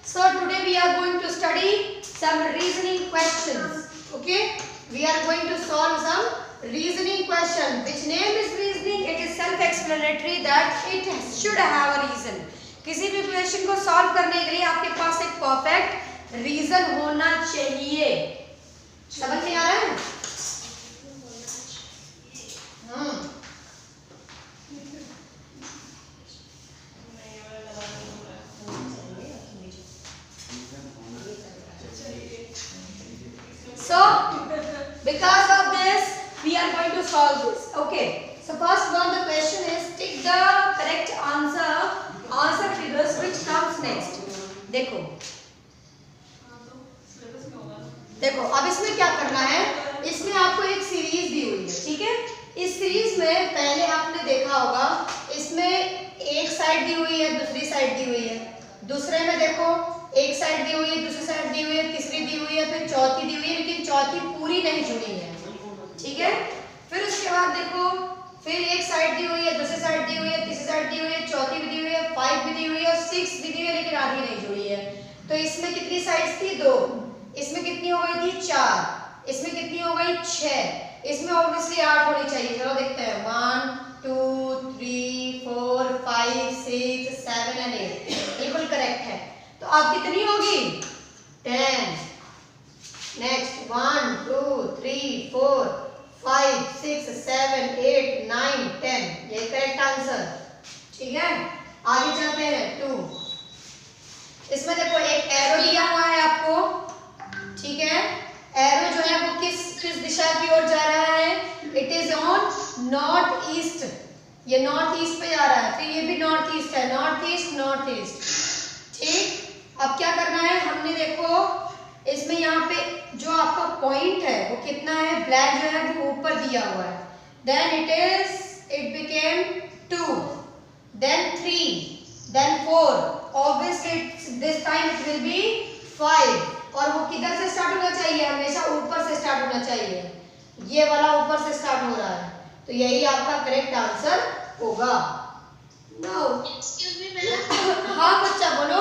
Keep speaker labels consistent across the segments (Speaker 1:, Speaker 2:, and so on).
Speaker 1: So today we are going to study some reasoning questions. Okay, we are going to solve some reasoning question. Which name is reasoning? It is self-explanatory that it should have a reason. किसी भी question को solve करने के लिए आपके पास एक perfect reason होना चाहिए. समझ में आ रहा है? So, because of this, we are going to solve this. Okay. So first one, the question is tick the correct answer figures which comes next. देखो अब इसमें क्या करना है. इसमें आपको एक सीरीज दी हुई है, ठीक है. इस सीरीज में पहले आपने देखा होगा, इसमें एक साइड दी हुई है, दूसरी साइड दी हुई है. दूसरे में देखो एक साइड दी हुई है, दूसरी साइड दी हुई है, तीसरी दी हुई है, फिर चौथी दी हुई है, लेकिन चौथी पूरी नहीं जुड़ी है, ठीक है. फिर उसके बाद देखो फिर एक साइड दी हुई है, दूसरी साइड दी हुई है, तीसरी साइड दी हुई है, चौथी भी दी हुई है, 5 भी दी हुई है और 6 भी दी हुई है, लेकिन आधी नहीं जुड़ी है. तो इसमें कितनी साइड्स थी? 2. इसमें कितनी हो गई थी? 4. इसमें कितनी हो गई? 6. इसमें ऑब्वियसली 8 होनी चाहिए. चलो देखते हैं. 1 2 3 4 5 6 7 और 8 बिल्कुल करेक्ट है. तो अब कितनी होगी? 10. नेक्स्ट 1 2 3 4 5 6 7 8 9 10 ये करेक्ट आंसर, ठीक है. आगे चलते हैं. 2. इसमें देखो एक एरो दिया हुआ है आपको, ठीक है. एरो जो है वो किस दिशा की ओर जा रहा है? It is on north east. ये नॉर्थ ईस्ट पे जा रहा है. फिर ये भी नॉर्थ ईस्ट है. नॉर्थ ईस्ट, ठीक. अब क्या करना है हमने, देखो इसमें यहाँ पे जो आपका पॉइंट है वो कितना है? ब्लैक जो है वो ऊपर दिया हुआ है. Then it became 2, then 3, then 4. Obviously this time it will be 5. और वो किधर से स्टार्ट होना चाहिए? हमेशा ऊपर से स्टार्ट होना चाहिए. ये वाला ऊपर से स्टार्ट हो रहा है, तो यही आपका करेक्ट आंसर होगा. No excuse me madam. हाँ बच्चा बोलो.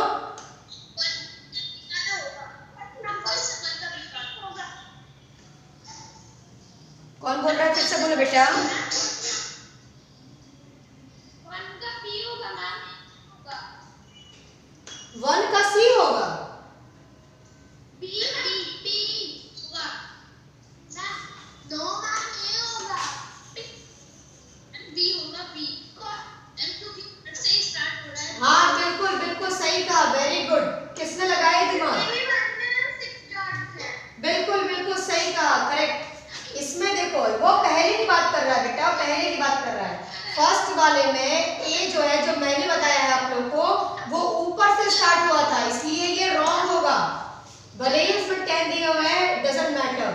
Speaker 1: कौन बोल रहा है? फिर से बोलो बेटा.
Speaker 2: 1 का P होगा मैम.
Speaker 1: 1 का C होगा.
Speaker 2: B होगा. नो मैम A होगा. B होगा. B M2 से स्टार्ट हो रहा है.
Speaker 1: हाँ बिल्कुल सही कहा. Very good. किसने लगाया दिमाग? बिल्कुल सही कहा. करेक्ट. इसमें देखो वो पहले की बात कर रहा है बेटा, पहले की बात कर रहा है. फर्स्ट वाले में ए जो है, जो मैंने बताया है आप लोगों को, वो ऊपर से स्टार्ट हुआ था, इसलिए ये रॉन्ग होगा. भले ही उसमें 10 दिया हुआ है, डजंट मैटर.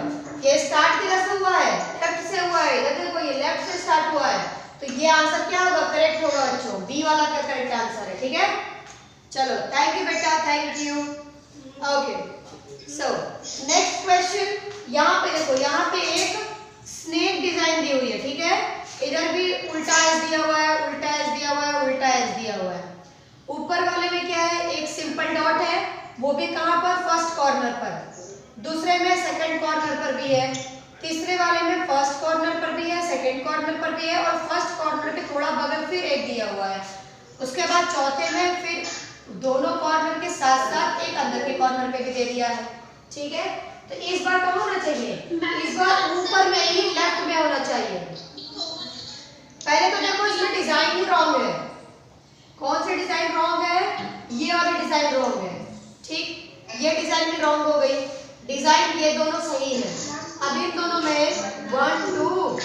Speaker 1: ये स्टार्ट किधर से हुआ है? लेफ्ट से हुआ है. इधर देखो ये लेफ्ट से स्टार्ट हुआ है, तो ये आंसर क्या होगा? करेक्ट होगा बच्चों. बी वाला का करेक्ट आंसर है, ठीक है. चलो थैंक यू बेटा, thank you. Okay, so next question. यहाँ पे देखो, यहाँ पे एक स्नेक डिजाइन दी हुई है, ठीक है. इधर भी उल्टा एस दिया हुआ है, उल्टा एस दिया हुआ है, उल्टा एस दिया हुआ है. ऊपर वाले में क्या है? एक सिंपल डॉट है, वो भी कहाँ पर? फर्स्ट कॉर्नर पर. दूसरे में सेकंड कॉर्नर पर भी है. तीसरे वाले में फर्स्ट कॉर्नर पर भी है, सेकंड कॉर्नर पर भी है, और फर्स्ट कॉर्नर के थोड़ा बगल फिर एक दिया हुआ है. उसके बाद चौथे में फिर दोनों कॉर्नर के साथ साथ एक अंदर के कॉर्नर पे भी दे दिया है, ठीक है. तो इस बार कहाँ होना चाहिए? इस बार ऊपर में ही लेफ्ट में होना चाहिए. पहले तो देखो इसमें डिजाइन ही रॉन्ग है. कौन सी डिजाइन रॉन्ग है? ये वाली डिजाइन रॉन्ग है, ठीक. ये डिजाइन भी रॉन्ग हो गई. डिजाइन ये दोनों सही है. अब इन दोनों में 1 2,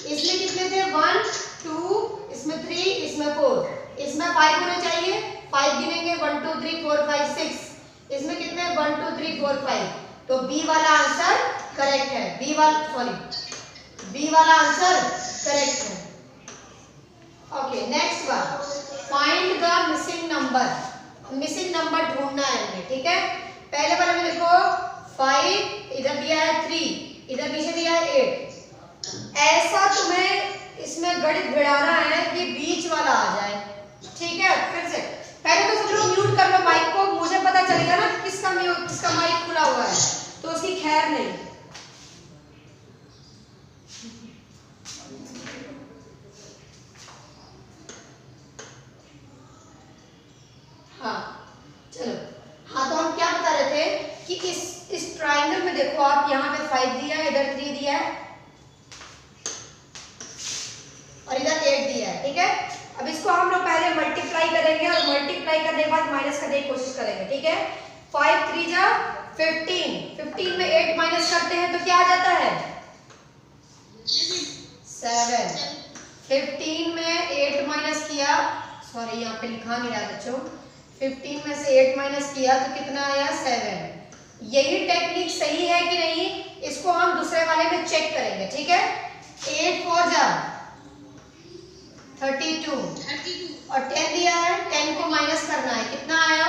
Speaker 1: इसमें कितने थे? 1 2, इसमें 3, इसमें 4, इसमें 5 होने चाहिए. 5 गिनेंगे. 1 2 3 4 5 6. इसमें कितने? 1 2 3 4 5. तो बी वाला आंसर करेक्ट है. बी वाला आंसर करेक्ट है. Okay, next one. Find the missing number. Missing number ढूंढना है हमें, ठीक है. पहले वाले में देखो 5, इधर दिया है 3, इधर नीचे दिया है 8. ऐसा तुम्हें इसमें गणित भिड़ाना है कि बीच वाला आ जाए, ठीक है. फिर से पहले तो सब लोग म्यूट कर लो माइक को, मुझे पता चलेगा जो किसका माइक खुला हुआ है तो उसकी खैर नहीं। हाँ चलो, हाँ तो हम क्या बता रहे थे कि इस ट्राइंगल में देखो आप, यहाँ पे 5 दिया है, इधर 3 दिया है और इधर 8 दिया है, ठीक है। अब इसको हम लोग पहले मल्टीप्लाई करेंगे और मल्टीप्लाई करने के बाद माइनस करने की कोशिश करेंगे, ठीक है। 5 3 जा 15, 15 में 8 माइनस करते हैं तो क्या आ जाता है 7। 15 में 8 माइनस किया, सॉरी यहाँ पे लिखा नहीं रहा बच्चों, 15 में से 8 माइनस किया तो कितना आया 7। यही टेक्निक सही है कि नहीं, इसको हम दूसरे वाले में चेक करेंगे, ठीक है। 8 4 जा 32 और 10 दिया है, 10 को माइनस करना है, कितना आया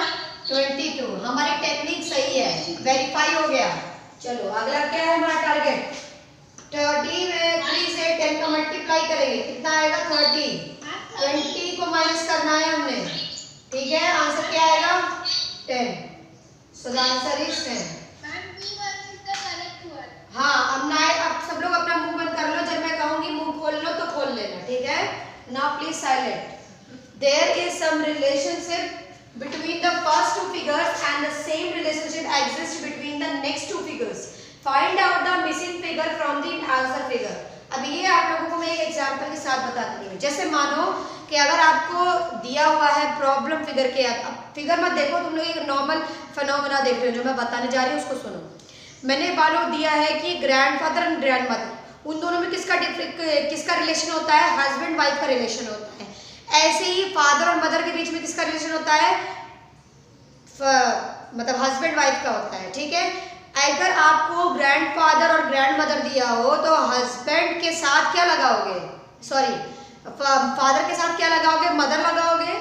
Speaker 1: 22। हमारी टेक्निक सही है, वेरीफाई हो गया। चलो अगला क्या है हमारा टारगेट, 30 में 3 से 10 का मल्टीप्लाई करेंगे, कितना आएगा 30। 20 को माइनस करना है हमने, ठीक है। आंसर क्या आएगा 10। So the answer is 10। हाँ अब सब लोग अपना मुंह बंद कर लो, जब मैं कहूंगी मुंह खोल लो तो खोल लेना, ठीक है। Now please silent. There is some relationship between the first two figures and the same relationship exists between the next two figures. Find out the missing figure from the answer figure. अब ये आप लोगों को मैं एक example के साथ बताती हूँ। जैसे मानो कि अगर आपको दिया हुआ है प्रॉब्लम फिगर के, अब फिगर मत देखो, तुम लोग एक नॉर्मल फिनोमेना देख रहे हो, जो मैं बताने जा रही हूँ उसको सुनो। मैंने मानो दिया है कि ग्रैंडफादर एंड ग्रैंडमदर, उन दोनों में किसका रिलेशन होता है, हस्बैंड वाइफ का रिलेशन होता है। ऐसे ही फादर और मदर के बीच में किसका रिलेशन होता है, मतलब हस्बैंड वाइफ का होता है, ठीक है। अगर आपको ग्रैंडफादर और ग्रैंडमदर दिया हो तो हस्बैंड के साथ क्या लगाओगे, सॉरी फादर के साथ क्या लगाओगे, मदर लगाओगे।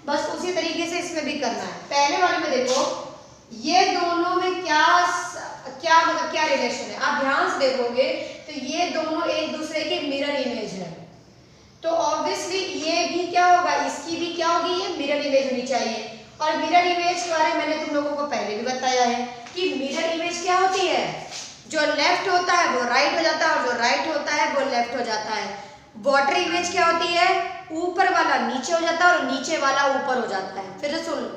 Speaker 1: बस उसी तरीके से इसमें भी करना है। पहले वाले में देखो ये दोनों में क्या रिलेशन है, आप ध्यान से देखोगे तो ये दोनों एक दूसरे के मिरर इमेज है, तो ऑब्वियसली ये भी क्या होगा, इसकी भी क्या होगी, ये मिरर इमेज होनी चाहिए। और मिरर इमेज के बारे में मैंने तुम लोगों को पहले भी बताया है कि मिरर इमेज क्या होती है, जो लेफ्ट होता है वो राइट हो जाता है और जो राइट होता है वो लेफ्ट हो जाता है। वाटर इमेज क्या होती है, ऊपर वाला नीचे हो जाता है और नीचे वाला ऊपर हो जाता है। फिर सुन लो,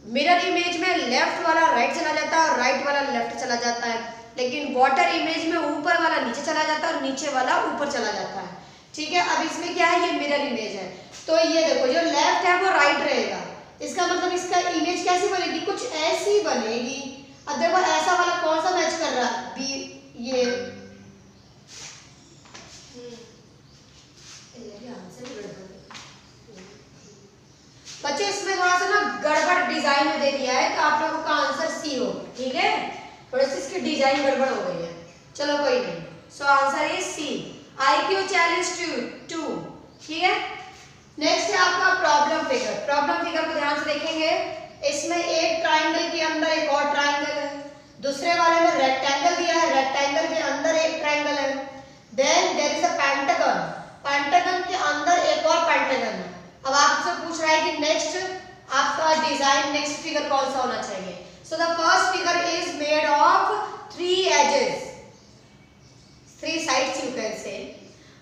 Speaker 1: मिरर इमेज में लेफ्ट वाला राइट चला जाता है और राइट वाला लेफ्ट चला जाता है, लेकिन वाटर इमेज में ऊपर वाला नीचे चला जाता है और नीचे वाला ऊपर चला जाता है, ठीक है। अब इसमें क्या है, ये मिरर इमेज है, तो ये देखो जो लेफ्ट है वो राइट रहेगा, इसका मतलब इसका इमेज कैसी बनेगी, कुछ ऐसी बनेगी। अब देखो ऐसा वाला कौन सा मैच कर रहा है, बी ये बच्चों इसमें थोड़ा सा ना गड़बड़ डिजाइन में दे दिया है, तो आप लोगों का आंसर सी हो, ठीक है। थोड़ी सी इसकी डिजाइन गड़बड़ हो गई है, चलो कोई नहीं। So answer is C, IQ challenge 2, ठीक है। नेक्स्ट है आपका प्रॉब्लम फिगर। प्रॉब्लम फिगर को ध्यान से देखेंगे, इसमें एक ट्राइंगल के अंदर एक और ट्राइंगल है, दूसरे वाले में रेक्टेंगल दिया है, रेक्टेंगल के अंदर एक ट्राइंगल है, then there is a pentagon, pentagon के अंदर एक और पेंटागन है। अब आपसे पूछ रहा है कि नेक्स्ट आपका डिजाइन नेक्स्ट फिगर कौन सा होना चाहिए। So the first figure is made of 3 edges, 3 sides you can say,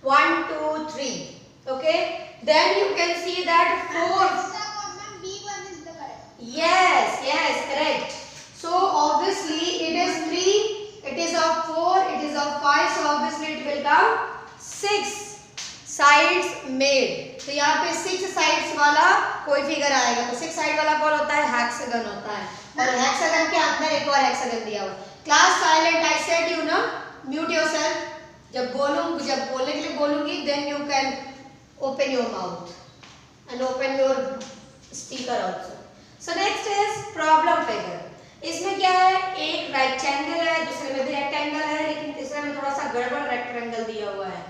Speaker 1: 1 2 3, okay. Then you can see that 4.
Speaker 2: B1 is the correct.
Speaker 1: Yes, correct. So obviously it is 3, it is of 4, it is of 5, so obviously it will come 6 sides made. तो यहाँ पे 6 sides वाला कोई figure आएगा, तो 6 side वाला कौन होता है, हेक्सागन होता है, और हेक्सागन के अंदर एक और हेक्सागन दिया हुआ। Class silent, I said you ना, म्यूट योरसेल्फ। जब बोलने के लिए बोलूंगी then you can open your mouth and open your speaker also. So next is problem figure. इसमें क्या है, एक रेक्टेंगल है, दूसरे में भी रेक्टेंगल है, लेकिन तीसरे में थोड़ा सा गड़बड़ रेक्टेंगल दिया हुआ है,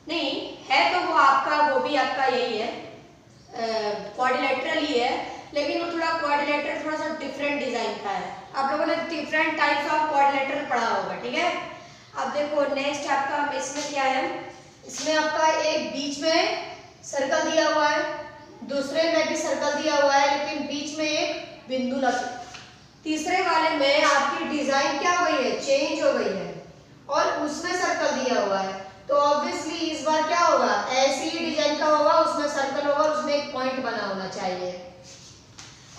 Speaker 1: नहीं है तो वो भी आपका यही है, क्वाड्रिलेटरल ही है, लेकिन वो थोड़ा क्वाड्रिलेटरल थोड़ा सा डिफरेंट डिजाइन का है। आप लोगों ने डिफरेंट टाइप्स ऑफ क्वाड्रिलेटरल पढ़ा होगा, ठीक है। अब देखो नेक्स्ट आपका इसमें क्या है, इसमें आपका एक बीच में सर्कल दिया हुआ है, दूसरे में भी सर्कल दिया हुआ है, लेकिन बीच में एक बिंदु लगा, तीसरे वाले में आपकी डिजाइन क्या हो गई है, चेंज हो गई है और उसमें सर्कल दिया हुआ है, तो ऑब्वियसली इस बार क्या होगा, ऐसी ही डिजाइन का होगा, उसमें सर्कल होगा, उसमें एक पॉइंट बना होना चाहिए।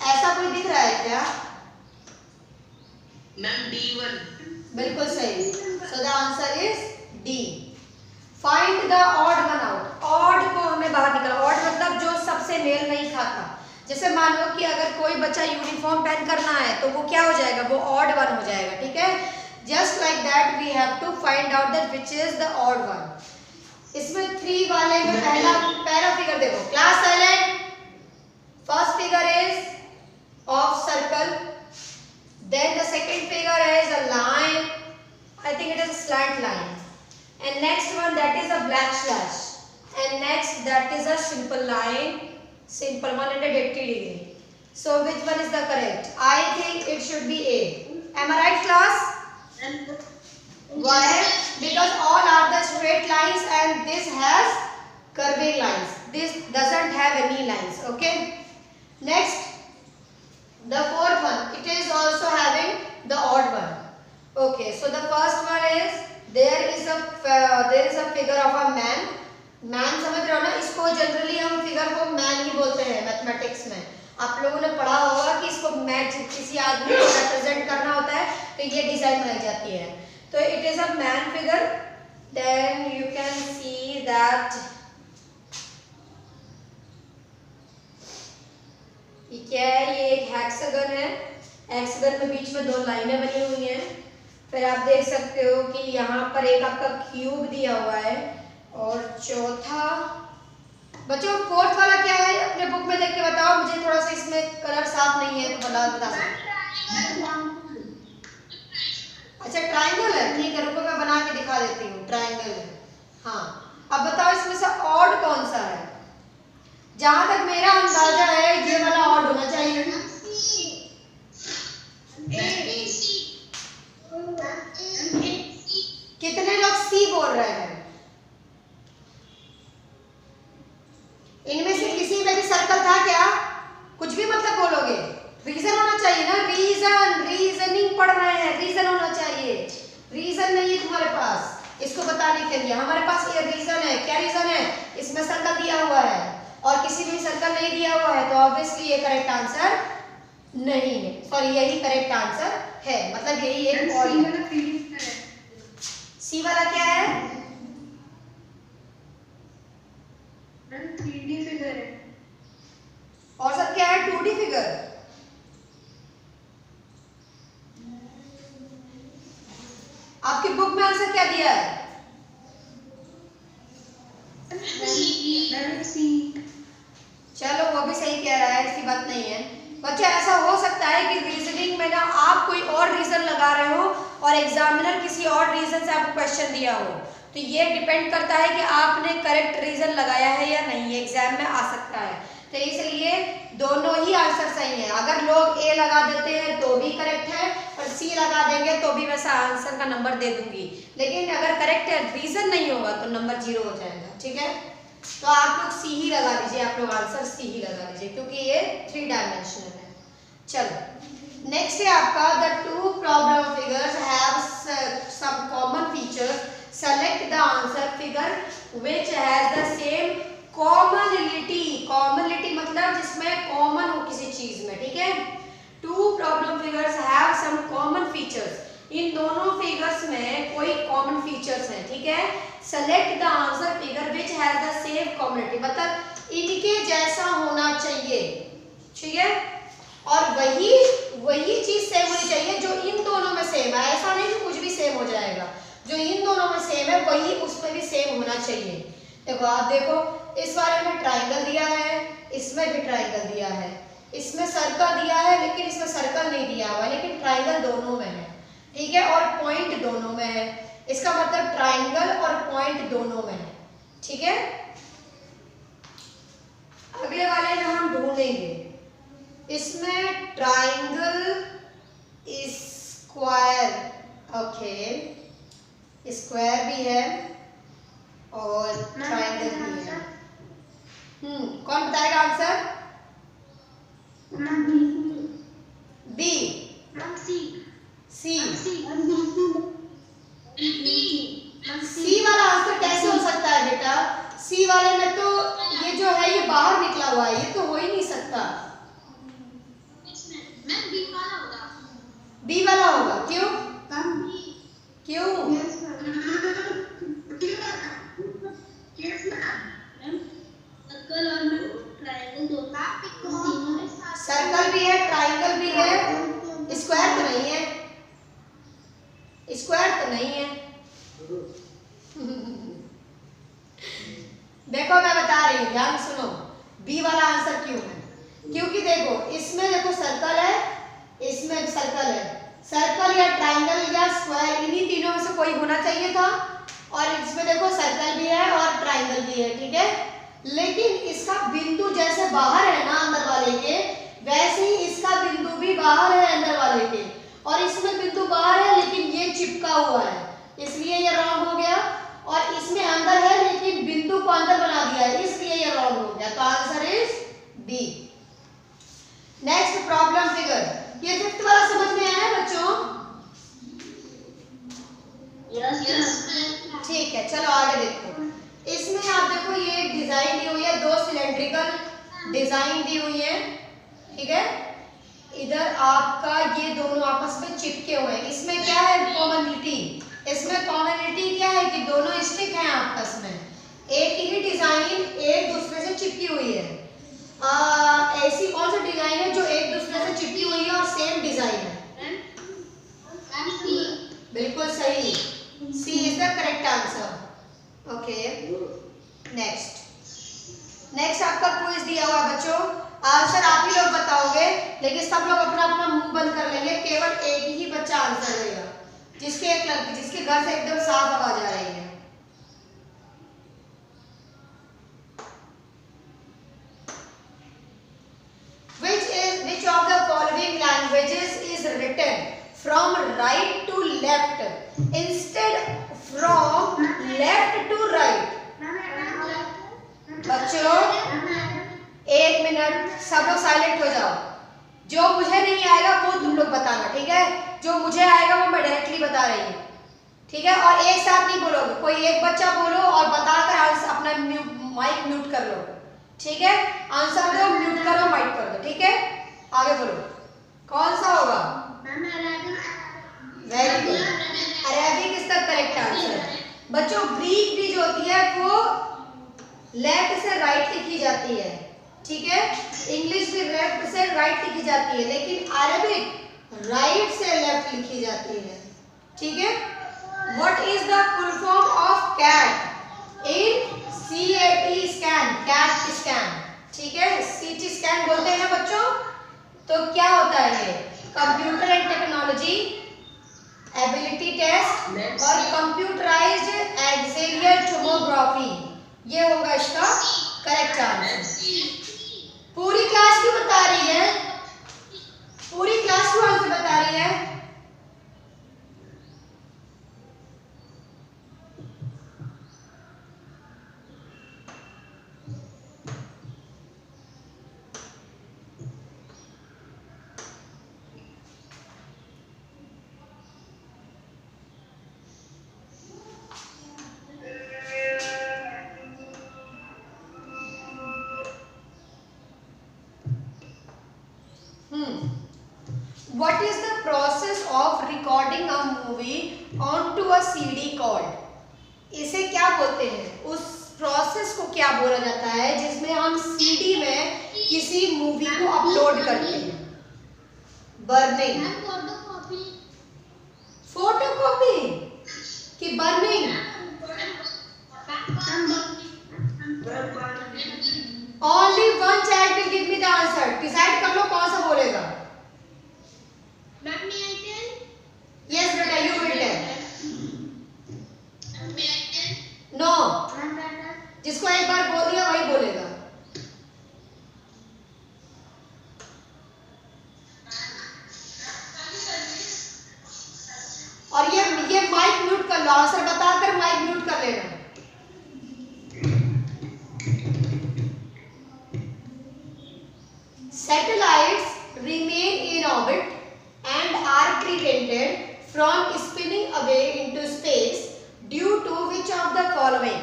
Speaker 1: ऐसा कोई दिख रहा है क्या?
Speaker 2: Ma'am D1।
Speaker 1: बिल्कुल सही। So the answer is D. Find the odd one out. Odd को हमें बाहर निकालना। ऑड मतलब जो सबसे मेल नहीं खाता। जैसे मान लो कि अगर कोई बच्चा यूनिफॉर्म पहन करना है तो वो क्या हो जाएगा, वो ऑड वन हो जाएगा, ठीक है। Just like that we have to find out that which is the odd one. इसमें 3 वाले में पहला फिगर देखो, class silent. First figure is of circle, then the second figure is a line, I think it is a slant line, and next one that is a black slash, and next that is a simple line, simple 180 degree. So which one is the correct? I think it should be A. Am I right, class? Why? Because all are the straight lines and this has curving lines. This doesn't have any lines. Okay. Next, the fourth one, it is also having the odd one. Okay, so the first one is there is a figure of a man. Man समझ रहे हो ना, इसको generally हम figure को man ही बोलते हैं mathematics में। आप लोगों ने पढ़ा होगा कि इसको किसी आदमी को रिप्रेजेंट करना होता है तो ये डिजाइन बनाई जाती है। तो it is a man figure, then you can see that क्या है, ये एक हेक्सागन है। हेक्सागन में बीच में 2 लाइनें बनी हुई हैं। फिर आप देख सकते हो कि यहाँ पर एक आपका क्यूब दिया हुआ है और चौथा बच्चों फोर्थ वाला क्या है, अपने बुक में देख के बताओ मुझे, थोड़ा सा इसमें कलर साफ नहीं है तो बता सकते। अच्छा ट्राइंगल है, ठीक है, रुको मैं बना के दिखा देती हूँ। ट्राइंगल है, हाँ। अब बताओ इसमें से ऑड कौन सा है? जहां तक मेरा अंदाजा है ये वाला ऑड होना चाहिए। कितने लोग सी बोल रहे हैं? इनमें से किसी में भी सर्कल था क्या? कुछ भी मतलब बोलोगे, रीजन होना चाहिए ना। रीजनिंग पढ़ रहे हैं, रीजन होना चाहिए। रीजन नहीं है तुम्हारे पास इसको बताने के लिए। हमारे पास ये रीजन है। क्या रीजन है? इसमें सर्कल दिया हुआ है और किसी में सर्कल नहीं दिया हुआ है, तो ऑब्वियसली ये करेक्ट आंसर नहीं है। सॉरी, यही करेक्ट आंसर है, मतलब यही एक और सी वाला क्या है?
Speaker 3: 3D फिगर है।
Speaker 1: और सब क्या है? 2D figure. आपकी बुक में आंसर क्या दिया है? चलो वो भी सही कह रहा है, ऐसी बात नहीं है। बच्चे ऐसा हो सकता है कि रीजनिंग में ना आप कोई और रीजन लगा रहे हो और एग्जामिनर किसी और रीजन से आपको क्वेश्चन दिया हो, तो ये डिपेंड करता है कि आपने करेक्ट रीजन लगाया है या नहीं, एग्जाम में आ सकता है। तो इसलिए दोनों ही आंसर सही है। अगर लोग ए लगा देते हैं तो भी करेक्ट है और सी लगा देंगे तो भी वैसा आंसर का नंबर दे दूंगी, लेकिन अगर करेक्ट रीजन नहीं होगा तो नंबर 0 हो जाएगा। ठीक है, तो आप लोग सी ही लगा लीजिए, आप लोग आंसर सी ही लगा लीजिए क्योंकि ये 3 डायमेंशनल है। चलो नेक्स्ट है आपका the 2 problem figures have some common features, select the answer figure which has the same commonality. Commonality मतलब जिसमें कॉमन हो किसी चीज में। ठीक है, 2 problem figures have some common features, इन दोनों फिगर्स में कोई कॉमन फीचर्स हैं। ठीक है, select the answer figure which has the same commonality, मतलब इनके जैसा होना चाहिए। ठीक है, और वही चीज सेम होनी चाहिए जो इन दोनों में सेम है। ऐसा नहीं कि कुछ भी सेम हो जाएगा, जो इन दोनों में सेम है वही उसमें भी सेम होना चाहिए। देखो आप देखो, इस वाले में ट्राइंगल दिया है, इसमें भी ट्राइंगल दिया है, इसमें सर्कल दिया है लेकिन इसमें सर्कल नहीं दिया हुआ, लेकिन ट्राइंगल दोनों में है। ठीक है, और पॉइंट दोनों में है, इसका मतलब ट्राइंगल और पॉइंट दोनों में है। ठीक है, अगले वाले में हम ढूंढेंगे, इसमें ट्राइंगल स्क्वायर, ओके स्क्वायर भी है और ट्राइंगल भी है। कौन बताएगा आंसर? बी। सी। सी वाला आंसर कैसे हो सकता है बेटा? सी वाले में तो ये जो है ये बाहर निकला हुआ है, ये तो हो ही नहीं सकता। बी वाला होगा। क्यों? क्यों? सर्कल भी है, ट्राइंगल भी है, स्क्वायर तो नहीं है, स्क्वायर तो नहीं है। देखो मैं बता रही हूँ, ध्यान सुनो, बी वाला आंसर क्यों है? क्योंकि देखो इसमें देखो सर्कल है, इसमें सर्कल है, सर्कल या ट्राइंगल या स्क्वायर इन्हीं तीनों में से कोई होना चाहिए था, और इसमें देखो सर्कल भी है और ट्राइंगल भी है, ठीक है। लेकिन इसका बिंदु जैसे बाहर है ना अंदर वाले के, वैसे ही इसका बिंदु भी बाहर है अंदर वाले के, और इसमें बिंदु बाहर है लेकिन ये चिपका हुआ है, इसलिए ये रॉन्ग हो गया। और इसमें अंदर है लेकिन बिंदु को अंदर बना दिया है, इसलिए ये रॉन्ग हो गया। तो answer is B. Next problem figure, ये फिफ्थ वाला समझ में आया बच्चों? ठीक है, चलो आगे देखो। इसमें आप देखो ये एक डिजाइन दी हुई है, दो सिलेंड्रिकल डिजाइन दी हुई है, ठीक है। इधर आपका ये दोनों आपस में चिपके हुए हैं। इसमें क्या है कॉमनिटी? इसमें कॉमनिटी क्या है कि दोनों स्टिक हैं आपस में, एक ही डिजाइन एक दूसरे से चिपकी हुई है। ऐसी कौन सी डिजाइन है जो एक दूसरे से चिपकी हुई है और सेम डिजाइन है? बिल्कुल सही, C is the correct answer. Okay, next आपका क्विज दिया हुआ है बच्चों, आंसर आप ही लोग बताओगे, लेकिन सब लोग अपना अपना मुंह बंद कर लेंगे, केवल एक ही बच्चा आंसर देगा, जिसके घर से एकदम साफ आवाज आ रही है। Which of the following languages is written from right to left instead from left to right? बच्चों एक मिनट, सब लोग साइलेंट हो जाओ। जो मुझे नहीं आएगा वो तुम लोग बताना, ठीक है? जो मुझे आएगा वो मैं डायरेक्टली बता रही हूँ, ठीक है? और एक साथ नहीं बोलोगे, कोई एक बच्चा बोलो और बताकर आंसर अपना माइक म्यूट कर लो, ठीक है? आंसर दो, म्यूट करो, माइक कर दो, ठीक है? आगे बोलो, कौन सा होगा? Very good, Arabic is the correct answer. बच्चों ग्रीक भी जो होती है वो लेफ्ट से राइट लिखी जाती है, ठीक है? इंग्लिश भी लेफ्ट से राइट लिखी जाती है, लेकिन अरेबिक राइट से लेफ्ट लिखी जाती है, ठीक है? What is the full form of cat? In CAT scan, cat scan, ठीक है? CT स्कैन बोलते हैं ना बच्चों। तो क्या होता है ये? Computer and technology ability test और कंप्यूटराइज्ड एक्सियल टोमोग्राफी, ये होगा इसका करेक्ट आंसर। पूरी क्लास क्यों बता रही है? पूरी क्लास क्यों आंसर बता रही है? What is the process of recording a movie onto a CD called? इसे क्या बोलते हैं? उस प्रोसेस को क्या बोला जाता है जिसमें हम CD में किसी मूवी को अपलोड करते हैं? बर्निंग, फोटोकॉपी कि burning? Only one child will give me the answer. Decide कर लो कौन सा बोलेगा। Yes बेटा, you will tell. No, जिसको एक बार बोल दिया वही बोलेगा। और ये माइक म्यूट कर लो, आंसर बताकर माइक म्यूट कर लेना। Satellites remain in orbit and are prevented from spinning away into space due to which of the following.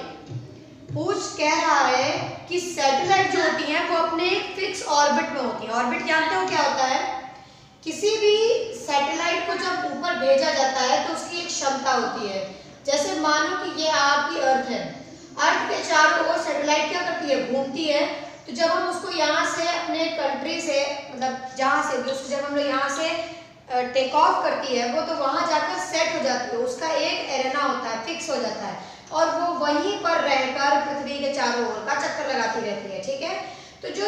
Speaker 1: कह रहा है कि सैटेलाइट जो होती हैं वो अपने एक फिक्स ऑर्बिट में होती हैं। ऑर्बिट जानते हो क्या होता है? किसी भी सैटेलाइट को जब ऊपर भेजा जाता है तो उसकी एक क्षमता होती है। जैसे मानो कि ये आपकी अर्थ है, अर्थ के चारों ओर सैटेलाइट क्या करती है? घूमती है। तो जब हम उसको यहाँ से अपने कंट्री से, मतलब जहाँ से भी उसको जब हम लोग यहाँ से टेक ऑफ करती है वो, तो वहाँ जाकर सेट हो जाती है। उसका एक एरेना होता है, फिक्स हो जाता है, और वो वहीं पर रहकर पृथ्वी के चारों ओर का चक्कर लगाती रहती है। ठीक है, तो जो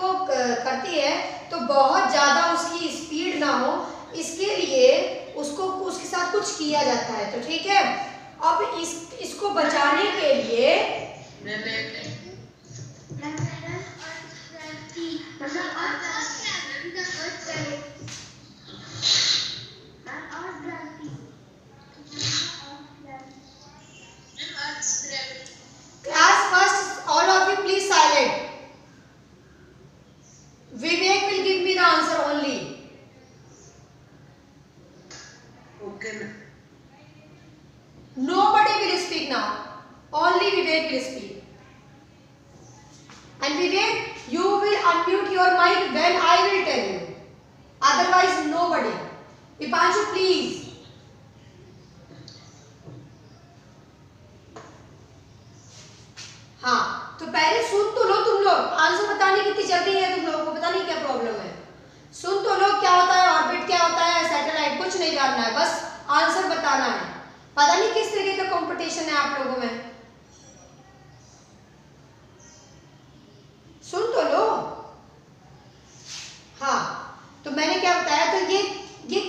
Speaker 1: वो करती है तो बहुत ज़्यादा उसकी स्पीड ना हो, इसके लिए उसको उसके साथ कुछ किया जाता है। तो ठीक है, अब इसको बचाने के लिए class first, all of you please silent. Vivek will give me the answer only.
Speaker 3: Okay.
Speaker 1: Nobody will speak now. Only Vivek will speak. And Vivek, you will unmute your mic when I will tell you. Otherwise, nobody. Dipanshu, please. हाँ, तो पहले सुन तो लो तुम लोग। Answer बताने की कितनी जल्दी है तुम लोगों को, पता नहीं क्या प्रॉब्लम है। सुन तो लो, क्या होता है ऑर्बिट, क्या होता है सैटेलाइट, कुछ नहीं जानना है, बस आंसर बताना है। पता नहीं किस तरीके का कंपटीशन है आप लोगों में। सुन तो लो। हाँ, तो मैंने क्या बताया, तो ये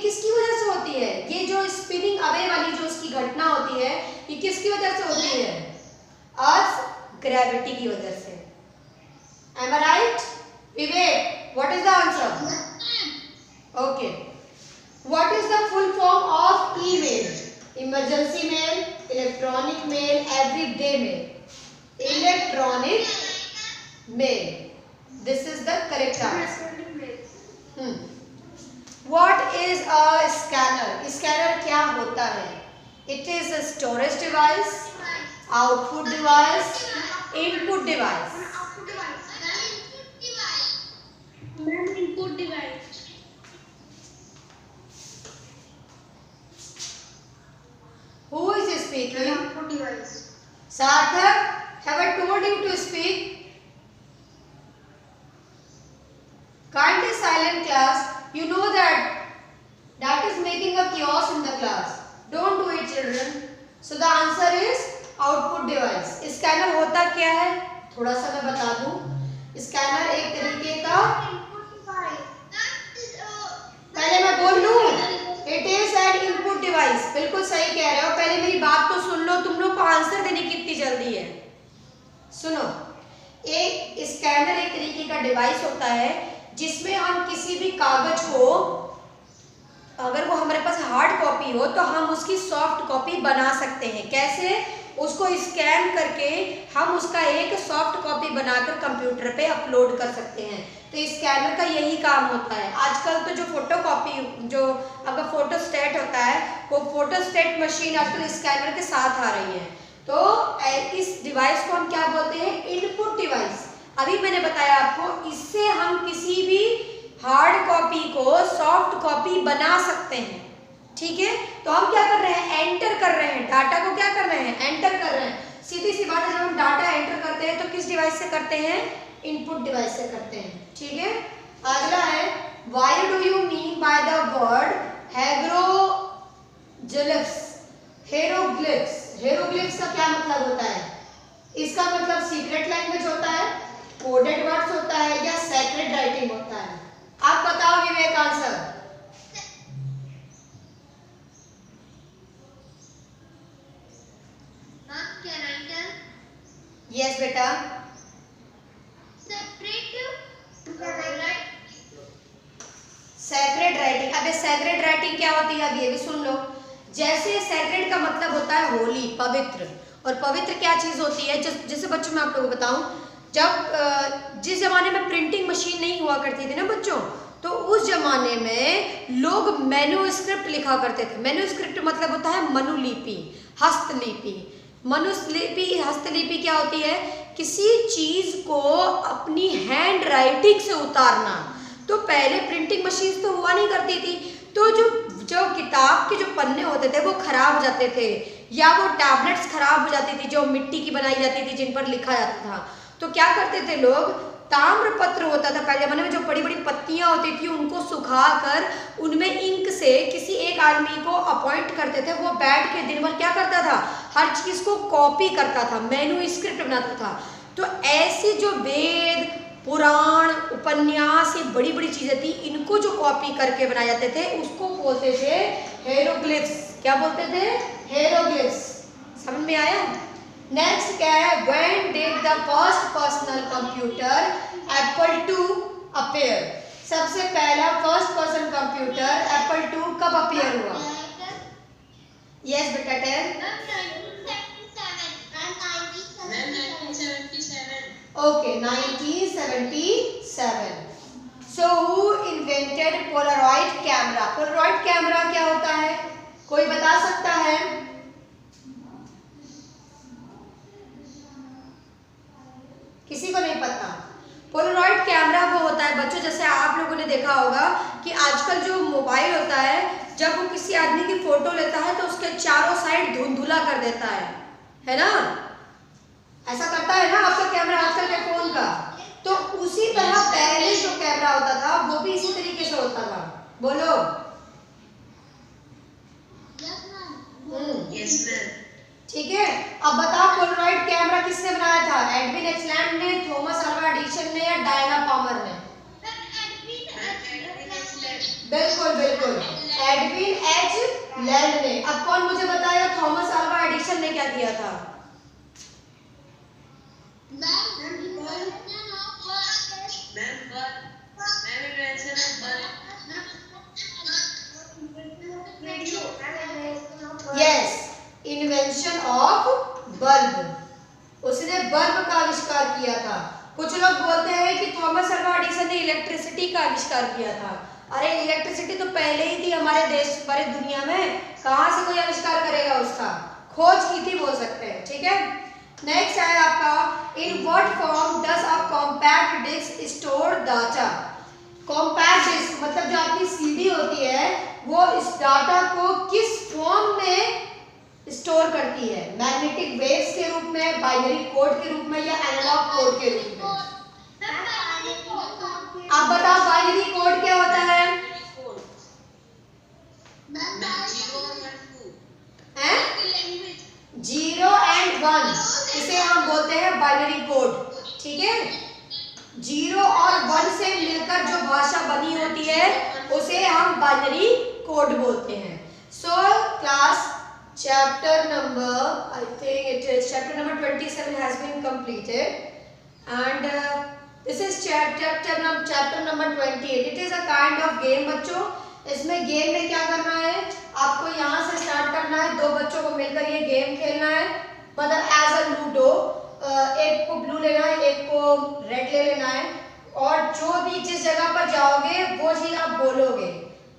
Speaker 1: किसकी वजह से होती है? ये जो स्पिनिंग अवे वाली जो उसकी घटना होती है, ये किसकी वजह से होती है? अर्थ ग्रेविटी की वजह से। Am I right? Vivek, what is the answer? Okay. What is the full form of email? Emergency mail, electronic mail, everyday mail. Electronic mail. This is the correct answer. What is a scanner? Scanner क्या होता है? It is a storage device, output device, input device.
Speaker 2: Input device.
Speaker 1: Who is speaking?
Speaker 2: Input device.
Speaker 1: Sarthak, have I told you to speak? Kindly silent class. You know that is making a chaos in the class. Don't do it, children. So the answer is output device. Scanner होता क्या है? थोड़ा सा मैं बता दूं। Scanner एक तरीके का, पहले मैं बोल लूं, it is an input device. बिल्कुल सही कह रहे हो, पहले मेरी बात तो सुन लो। तुम लोग को आंसर देने की कितनी जल्दी है? सुनो, एक स्कैनर एक तरीके का डिवाइस होता है जिसमें हम किसी भी कागज को, अगर वो हमारे पास हार्ड कॉपी हो तो हम उसकी सॉफ्ट कॉपी बना सकते हैं। कैसे? उसको स्कैन करके हम उसका एक सॉफ्ट कॉपी बनाकर कंप्यूटर पे अपलोड कर सकते हैं। तो स्कैनर का यही काम होता है। आजकल तो जो फोटोकॉपी, जो आपका फोटोस्टेट होता है, वो फोटोस्टेट मशीन आजकल स्कैनर के साथ आ रही है। तो इस डिवाइस को हम क्या बोलते हैं? Input device. अभी मैंने बताया आपको, इससे हम किसी भी हार्ड कॉपी को सॉफ्ट कॉपी बना सकते हैं। ठीक है, तो हम क्या कर रहे हैं? एंटर कर रहे हैं, डाटा को क्या कर रहे हैं? एंटर कर रहे हैं। सीधी सी बात है, जब हम डाटा एंटर करते हैं तो किस डिवाइस से करते हैं? इनपुट डिवाइस से करते हैं। ठीक है, अगला है, why do you mean by the word hieroglyphs? Hieroglyphs का क्या मतलब होता है? इसका मतलब सीक्रेट लैंग्वेज होता है, कोडेड वर्ड्स होता है, या सेक्रेट राइटिंग होता है? आप बताओ विवेक आंसर। यस बेटा। Secret writing. अबे सेक्रेट राइटिंग क्या होती है? अब ये भी सुन लो। जैसे सेक्रेट का मतलब होता है होली, पवित्र, और पवित्र क्या चीज होती है? जैसे बच्चों मैं आप लोगों को बताऊं, जब जिस जमाने में प्रिंटिंग मशीन नहीं हुआ करती थी ना बच्चों, तो उस जमाने में लोग मैन्युस्क्रिप्ट लिखा करते थे। मैन्युस्क्रिप्ट मतलब होता है मनुलिपि, हस्तलिपि। मनुलिपि, हस्तलिपि क्या होती है? किसी चीज को अपनी हैंड राइटिंग से उतारना। तो पहले प्रिंटिंग मशीन तो हुआ नहीं करती थी, तो जो किताब के जो पन्ने होते थे वो खराब हो जाते थे, या वो टैबलेट्स खराब हो जाती थी जो मिट्टी की बनाई जाती थी जिन पर लिखा जाता था। तो क्या करते थे लोग, ताम्रपत्र होता था पहले जमाने में, जो बड़ी बड़ी पत्तियां होती थी उनको सुखाकर उनमें इंक से किसी एक आदमी को अपॉइंट करते थे। वो बैठ के दिन भर क्या करता था, हर चीज को कॉपी करता था, मैन्युस्क्रिप्ट बनाता था। तो ऐसी जो वेद, पुराण, उपन्यास, ये बड़ी बड़ी चीजें थी, इनको जो कॉपी करके बनाए जाते थे उसको बोलते थे हेरोग्लिफ्स। क्या बोलते थे? हेरोग्लिफ्स। समझ में आया? नेक्स्ट क्या है? When did the first personal computer Apple II appear? सबसे पहला first person computer Apple II कब अपीयर हुआ? यस बेटा, tell. Okay, 1977। So who invented Polaroid camera? Polaroid camera क्या होता है, कोई बता सकता है? किसी को नहीं पता? पोलरॉइड कैमरा वो होता है बच्चों, जैसे आप लोगों ने देखा होगा कि आजकल जो मोबाइल होता है, जब वो किसी आदमी की फोटो लेता है तो उसके चारों साइड धुंधुला कर देता है ना? ऐसा करता है ना आपका कैमरा आजकल के फोन का? तो उसी तरह पहले जो कैमरा होता था वो भी इसी तरीके से होता था। बोलो।
Speaker 3: Yes ma'am.
Speaker 1: ठीक है, अब बताओ पोलरॉइड कैमरा किसने बनाया था? एडविन एच लैंड ने, थॉमस अल्वा एडिसन ने, या डायना पामर ने? बिल्कुल बिल्कुल, एडविन एच लैंड ने। अब कौन मुझे बताएगा थॉमस अल्वा एडिसन ने क्या किया था? Yes, invention of bulb. उसने बल्ब का आविष्कार किया था। कुछ लोग बोलते हैं कि थॉमस अल्वा एडिसन ने इलेक्ट्रिसिटी का आविष्कार किया था। अरे इलेक्ट्रिसिटी तो पहले ही थी हमारे देश, सारे दुनिया में, कहां से कोई आविष्कार करेगा? उसका खोज की थी बोल सकते हैं। ठीक है, नेक्स्ट है आपका, in what form does a compact disc store data? Compact disc मतलब जो आपकी सीडी होती है वो इस डाटा को किस फॉर्म में स्टोर करती है? मैग्नेटिक वेव्स के रूप में, बाइनरी कोड के रूप में, या एनालॉग कोड के रूप में? अब बताओ बाइनरी कोड क्या होता है? जीरो एंड वन, इसे हम बोलते हैं बाइनरी कोड। ठीक है, जीरो और वन से मिलकर जो भाषा बनी होती है उसे हम बाइनरी कोड बोलते हैं। So class chapter number, I think it is chapter number 27 has been completed, and this is chapter number 28. It is a kind of game बच्चों। इसमें गेम में क्या करना है, आपको यहाँ से स्टार्ट करना है, दो बच्चों को मिलकर ये गेम खेलना है, मतलब एज अ लूडो। एक को ब्लू लेना है, एक को रेड ले लेना है, और जो भी जिस जगह पर जाओगे वो चीज आप बोलोगे।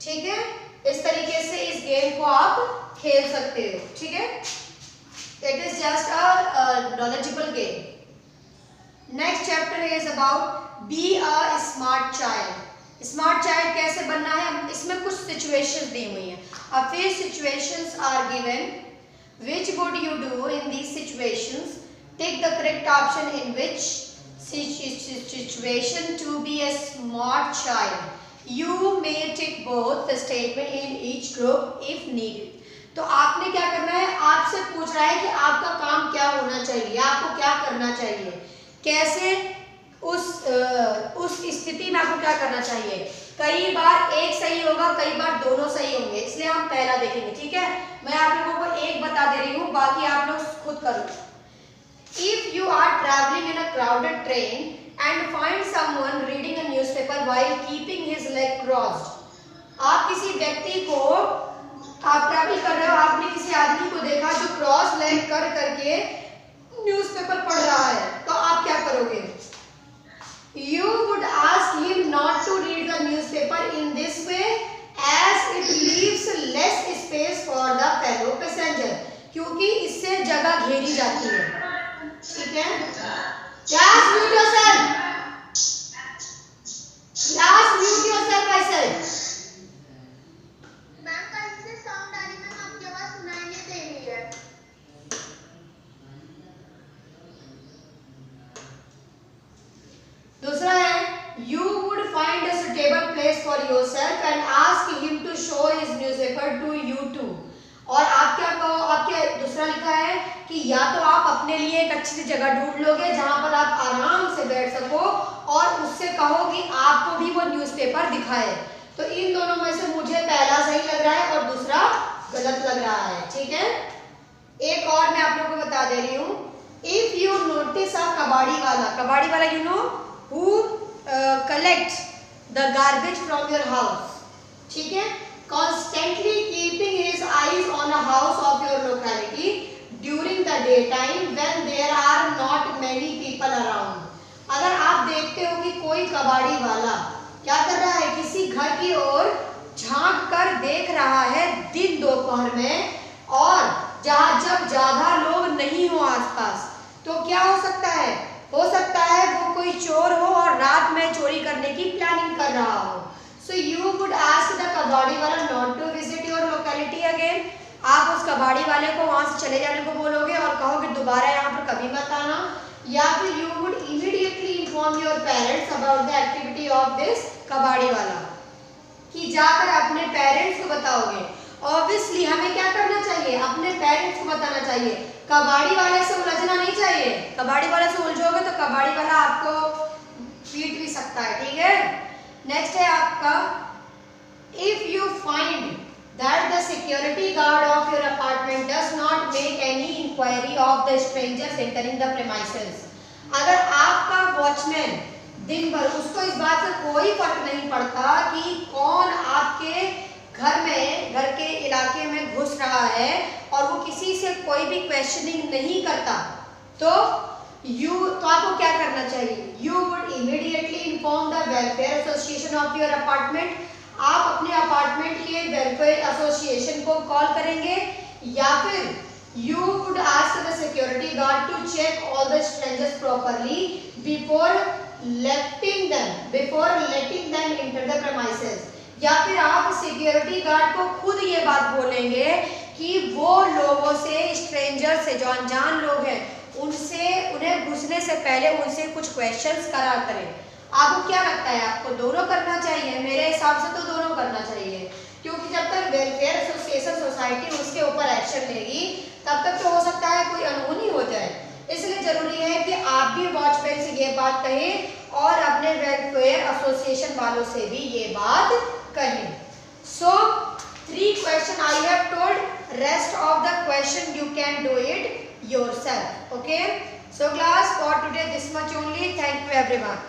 Speaker 1: ठीक है, इस तरीके से इस गेम को आप खेल सकते हो। ठीक है, it is just a knowledgeable game. Next chapter is about be a smart child. Smart child कैसे बनना है, इसमें कुछ सिचुएशंस दी हुई हैं। A few situations are given, which would you do in these situations? Take the correct option in which situation to be a smart child. You may tick both the statement in each group if needed. तो आपने क्या करना है, आपसे पूछ रहा है कि आपका काम क्या होना चाहिए, आपको क्या करना चाहिए, कैसे उस स्थिति में आपको क्या करना चाहिए। कई बार एक सही होगा, कई बार दोनों सही होंगे, इसलिए हम पहला देखेंगे। ठीक है, मैं आप लोगों को एक बता दे रही हूँ, बाकी आप लोग खुद करो। If you are traveling in a crowded train and find someone reading a newspaper while keeping his leg crossed, आप किसी व्यक्ति को, आप ट्रैवल कर रहे हो, आपने किसी आदमी को देखा जो क्रॉस लेग कर करके न्यूज़पेपर पढ़ रहा है, तो आप क्या करोगे? You would ask him not to read the newspaper घेरी जाती है, ठीक है। Class mute yourself, class mute yourself I said.
Speaker 2: Ma'am कहीं से साउंड आ रही है, मैम आपकी आवाज सुनाई नहीं दे रही है।
Speaker 1: दूसरा है you would find a suitable place for yourself and ask him to show his newspaper to you too. और आप क्या कहो, आपके दूसरा लिखा है कि या तो आप अपने लिए एक अच्छी सी जगह ढूंढ लोगे जहां पर आप आराम से बैठ सको और उससे कहो कि आपको भी वो न्यूज़पेपर दिखाए। तो इन दोनों में से मुझे पहला सही लग रहा है और दूसरा गलत लग रहा है, ठीक है। एक और मैं आप लोगों को बता दे रही हूँ। इफ यू नोटिस अ कबाड़ी वाला you know who collects the garbage from your house, ठीक है, constantly keeping his eyes on a house of your locality during the daytime when there are not many people around। अगर आप देखते हो कि कोई कबाड़ी वाला क्या कर रहा है, किसी घर की ओर झांक कर देख रहा है दिन दोपहर में, और जहाँ जब ज्यादा लोग नहीं हो आसपास, तो क्या हो सकता है वो कोई चोर हो और रात में चोरी करने की प्लानिंग कर रहा हो। So you would ask the कबाड़ी वाला not to visit your locality again। आप उस कबाड़ी वाले को वहां से चले जाने को बोलोगे और कहोगे दोबारा यहाँ पर कभी मत आना। या फिर you would immediately inform your parents about the activity of this कबाड़ी वाला, कि जाकर अपने पेरेंट्स को बताओगे। ऑब्वियसली हमें क्या करना चाहिए, अपने पेरेंट्स को बताना चाहिए, कबाड़ी वाले से उलझना नहीं चाहिए। कबाड़ी वाले से उलझोगे तो कबाड़ी वाला आपको पीट भी सकता है, ठीक है। नेक्स्ट है आपका, if you find that the security guard of your apartment does not make any enquiry of the strangers entering the premises. अगर आपका वॉचमैन दिन भर, उसको इस बात से कोई फर्क नहीं पड़ता कि कौन आपके घर के इलाके में घुस रहा है, और वो किसी से कोई भी क्वेश्चनिंग नहीं करता, तो आपको क्या करना चाहिए, you would immediately inform the welfare association of your apartment. आप अपने अपार्टमेंट के वेलफेयर एसोसिएशन को कॉल करेंगे, या फिर you would ask the security guard to check all the strangers properly before letting them enter the premises. या फिर आप सिक्योरिटी गार्ड को खुद ये बात बोलेंगे कि वो लोगों से, स्ट्रेंजर से, जो अनजान लोग हैं, उन्हें घुसने से पहले उनसे कुछ क्वेश्चंस करा करें। आपको क्या लगता है, आपको दोनों करना चाहिए? मेरे हिसाब से तो दोनों करना चाहिए, क्योंकि जब तक वेलफेयर एसोसिएशन सोसाइटी उसके ऊपर एक्शन लेगी तब तक तो हो सकता है कोई अनहोनी हो जाए। इसलिए जरूरी है कि आप भी वॉचमैन से ये बात कहें और अपने वेलफेयर एसोसिएशन वालों से भी ये बात कहें। So 3 questions I have told, rest of the question you can do it yourself, okay? So class, for today this much only. Thank you everyone.